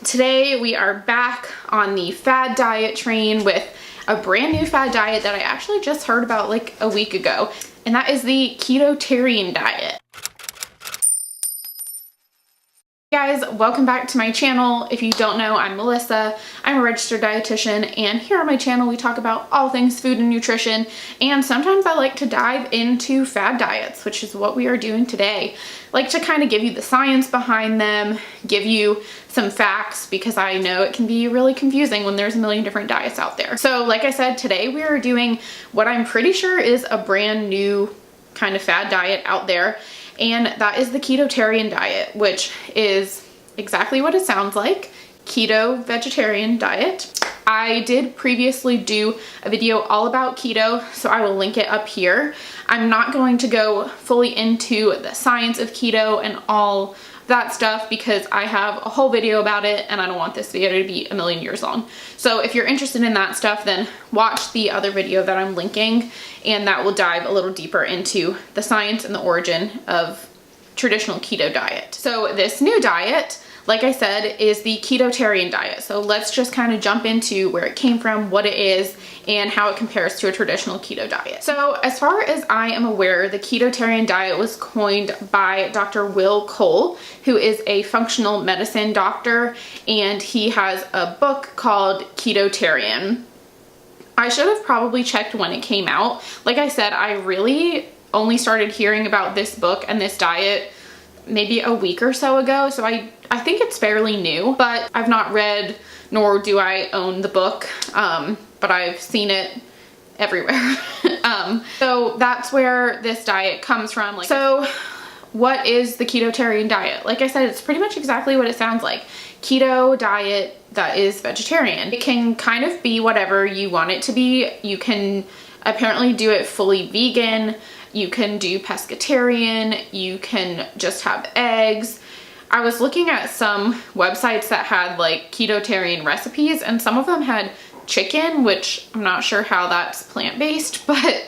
Today we are back on the fad diet train with a brand new fad diet that I actually just heard about like a week ago, and that is the Ketotarian diet. Guys, welcome back to my channel. If you don't know, I'm Melissa. I'm a registered dietitian, and here on my channel we talk about all things food and nutrition, and sometimes I like to dive into fad diets, which is what we are doing today. I like to kind of give you the science behind them, give you some facts, because I know it can be really confusing when there's a million different diets out there. So like I said, today we are doing what I'm pretty sure is a brand new kind of fad diet out there. And that is the Ketotarian diet, which is exactly what it sounds like, keto vegetarian diet. I did previously do a video all about keto, so I will link it up here. I'm not going to go fully into the science of keto and all that stuff because I have a whole video about it and I don't want this video to be a million years long. So if you're interested in that stuff, then watch the other video that I'm linking, and that will dive a little deeper into the science and the origin of traditional keto diet. So this new diet, like I said, is the Ketotarian diet. So let's just kind of jump into where it came from, what it is, and how it compares to a traditional keto diet. So as far as I am aware, the Ketotarian diet was coined by Dr. Will Cole, who is a functional medicine doctor, and he has a book called Ketotarian. I should have probably checked when it came out. Like I said, I really only started hearing about this book and this diet maybe a week or so ago, so I think it's fairly new, but I've not read nor do I own the book, but I've seen it everywhere. So that's where this diet comes from. So what is the Ketotarian diet? Like I said, it's pretty much exactly what it sounds like. Keto diet that is vegetarian. It can kind of be whatever you want it to be. You can apparently do it fully vegan. You can do pescatarian. You can just have eggs. I was looking at some websites that had like Ketotarian recipes, and some of them had chicken, which I'm not sure how that's plant-based, but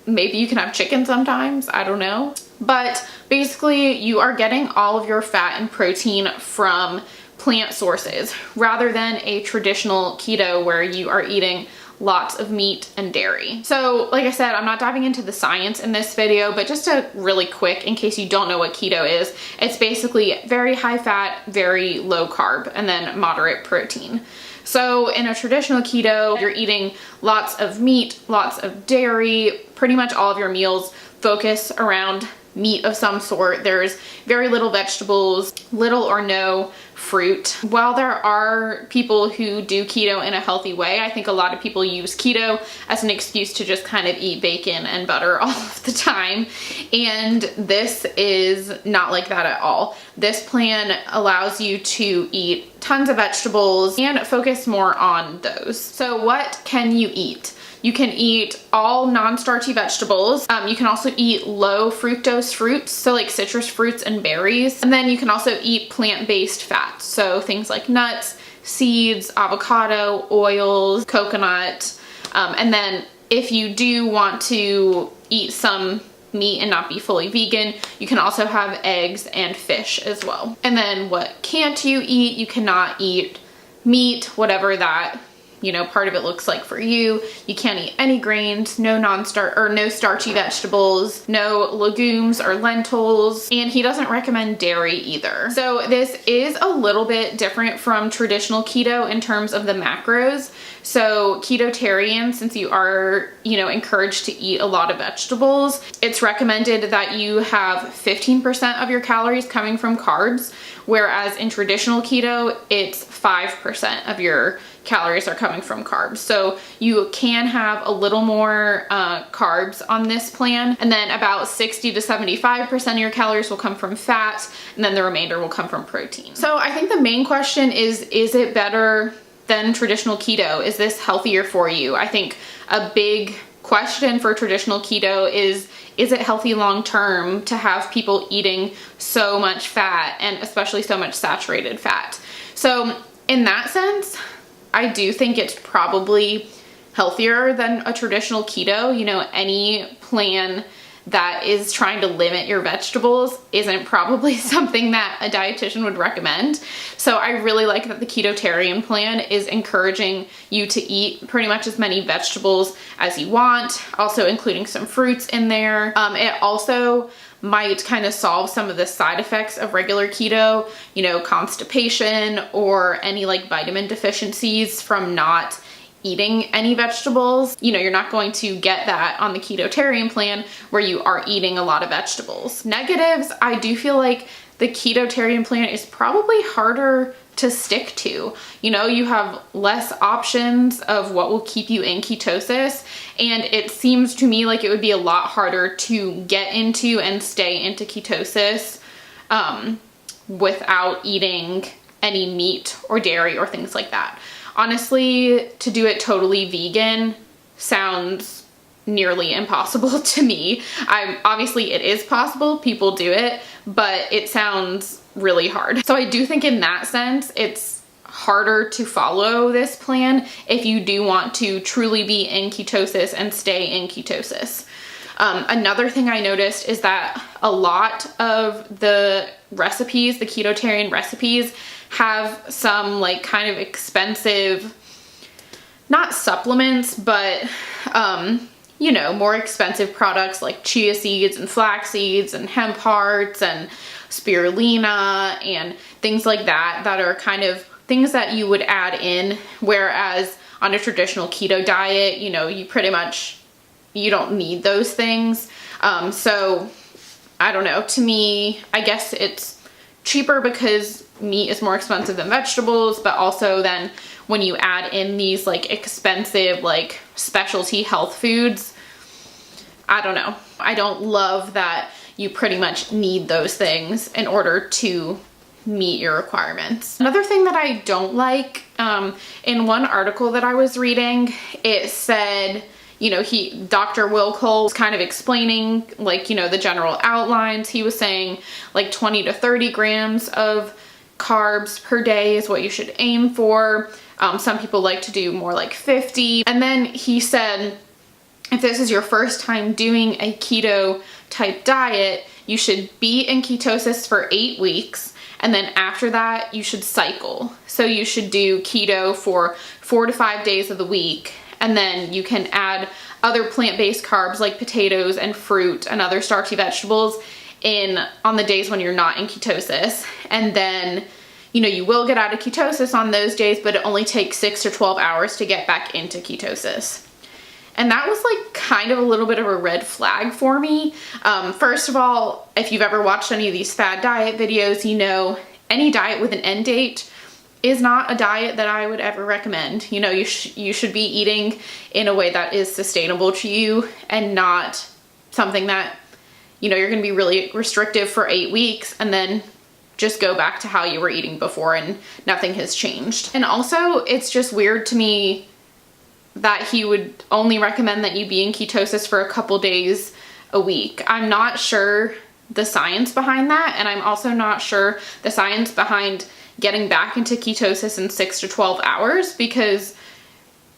maybe you can have chicken sometimes, I don't know. But basically you are getting all of your fat and protein from plant sources rather than a traditional keto where you are eating lots of meat and dairy. So like I said, I'm not diving into the science in this video, but just a really quick, in case you don't know what keto is, it's basically very high fat, very low carb, and then moderate protein. So in a traditional keto, you're eating lots of meat, lots of dairy, pretty much all of your meals focus around meat of some sort. There's very little vegetables, little or no fruit. While there are people who do keto in a healthy way, I think a lot of people use keto as an excuse to just kind of eat bacon and butter all of the time. And this is not like that at all. This plan allows you to eat tons of vegetables and focus more on those. So what can you eat? You can eat all non-starchy vegetables. You can also eat low fructose fruits, so like citrus fruits and berries. And then you can also eat plant-based fats, so things like nuts, seeds, avocado, oils, coconut. And then if you do want to eat some meat and not be fully vegan, you can also have eggs and fish as well. And then what can't you eat? You cannot eat meat, whatever that part of it looks like for you. You can't eat any grains, no starchy vegetables, no legumes or lentils, and he doesn't recommend dairy either. So this is a little bit different from traditional keto in terms of the macros. So Ketotarian, since you are, encouraged to eat a lot of vegetables, it's recommended that you have 15% of your calories coming from carbs, whereas in traditional keto, it's 5% of your calories are coming from carbs. So you can have a little more carbs on this plan, and then about 60 to 75% of your calories will come from fat, and then the remainder will come from protein. So I think the main question is it better than traditional keto? Is this healthier for you? I think a big question for traditional keto is it healthy long term to have people eating so much fat, and especially so much saturated fat? So in that sense, I do think it's probably healthier than a traditional keto. Any plan that is trying to limit your vegetables isn't probably something that a dietitian would recommend. So I really like that the Ketotarian plan is encouraging you to eat pretty much as many vegetables as you want, also including some fruits in there. It also might kind of solve some of the side effects of regular keto, you know, constipation or any like vitamin deficiencies from not eating any vegetables. You know, you're not going to get that on the Ketotarian plan where you are eating a lot of vegetables. Negatives, I do feel like the Ketotarian plan is probably harder to stick to. You know, you have less options of what will keep you in ketosis, and it seems to me like it would be a lot harder to get into and stay into ketosis without eating any meat or dairy or things like that. Honestly, to do it totally vegan sounds nearly impossible to me. Obviously it is possible, people do it, but it sounds really hard. So I do think in that sense, it's harder to follow this plan if you do want to truly be in ketosis and stay in ketosis. Another thing I noticed is that a lot of the recipes, the Ketotarian recipes, have some like kind of expensive, not supplements, but you know, more expensive products like chia seeds and flax seeds and hemp hearts and spirulina and things like that, that are kind of things that you would add in, whereas on a traditional keto diet, you know, you don't need those things. So I don't know, to me, I guess it's cheaper because meat is more expensive than vegetables, but also then when you add in these like expensive, like specialty health foods, I don't know. I don't love that you pretty much need those things in order to meet your requirements. Another thing that I don't like, in one article that I was reading, it said, you know, Dr. Will Cole was kind of explaining like, you know, the general outlines. He was saying like 20 to 30 grams of carbs per day is what you should aim for. Some people like to do more like 50. And then he said, if this is your first time doing a keto type diet, you should be in ketosis for 8 weeks. And then after that, you should cycle. So you should do keto for 4 to 5 days of the week. And then you can add other plant-based carbs like potatoes and fruit and other starchy vegetables on the days when you're not in ketosis. And then, you know, you will get out of ketosis on those days, but it only takes 6 to 12 hours to get back into ketosis. And that was like kind of a little bit of a red flag for me. First of all, if you've ever watched any of these fad diet videos, you know, any diet with an end date is not a diet that I would ever recommend. You know, you should be eating in a way that is sustainable to you and not something that, you know, you're going to be really restrictive for 8 weeks and then just go back to how you were eating before and nothing has changed. And also, it's just weird to me that he would only recommend that you be in ketosis for a couple days a week. I'm not sure the science behind that, and I'm also not sure the science behind getting back into ketosis in 6 to 12 hours, because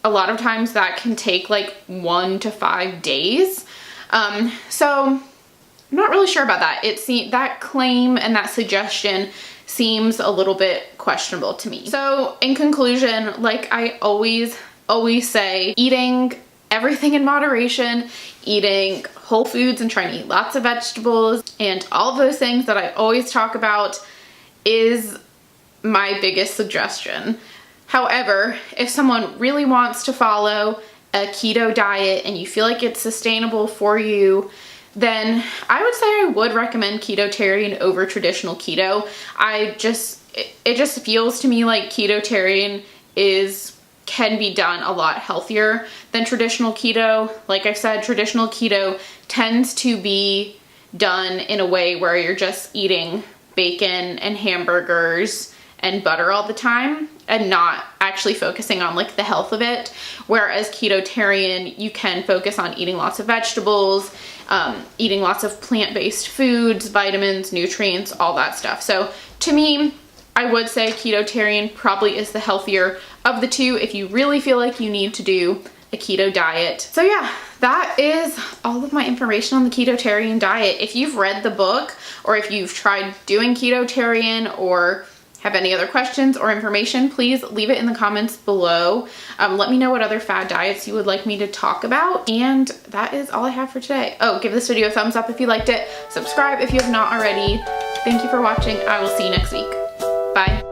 a lot of times that can take like 1 to 5 days. So I'm not really sure about that. That claim and that suggestion seems a little bit questionable to me. So in conclusion, like I always say, eating everything in moderation, eating whole foods and trying to eat lots of vegetables and all of those things that I always talk about is my biggest suggestion. However, if someone really wants to follow a keto diet and you feel like it's sustainable for you, then I would say I would recommend Ketotarian over traditional keto. It just feels to me like Ketotarian can be done a lot healthier than traditional keto. Like I said, traditional keto tends to be done in a way where you're just eating bacon and hamburgers and butter all the time and not actually focusing on like the health of it. Whereas Ketotarian, you can focus on eating lots of vegetables, eating lots of plant-based foods, vitamins, nutrients, all that stuff. So to me, I would say Ketotarian probably is the healthier of the two if you really feel like you need to do a keto diet. So yeah, that is all of my information on the Ketotarian diet. If you've read the book, or if you've tried doing Ketotarian, or have any other questions or information, please leave it in the comments below. Let me know what other fad diets you would like me to talk about. And that is all I have for today. Oh, give this video a thumbs up if you liked it. Subscribe if you have not already. Thank you for watching. I will see you next week. Bye.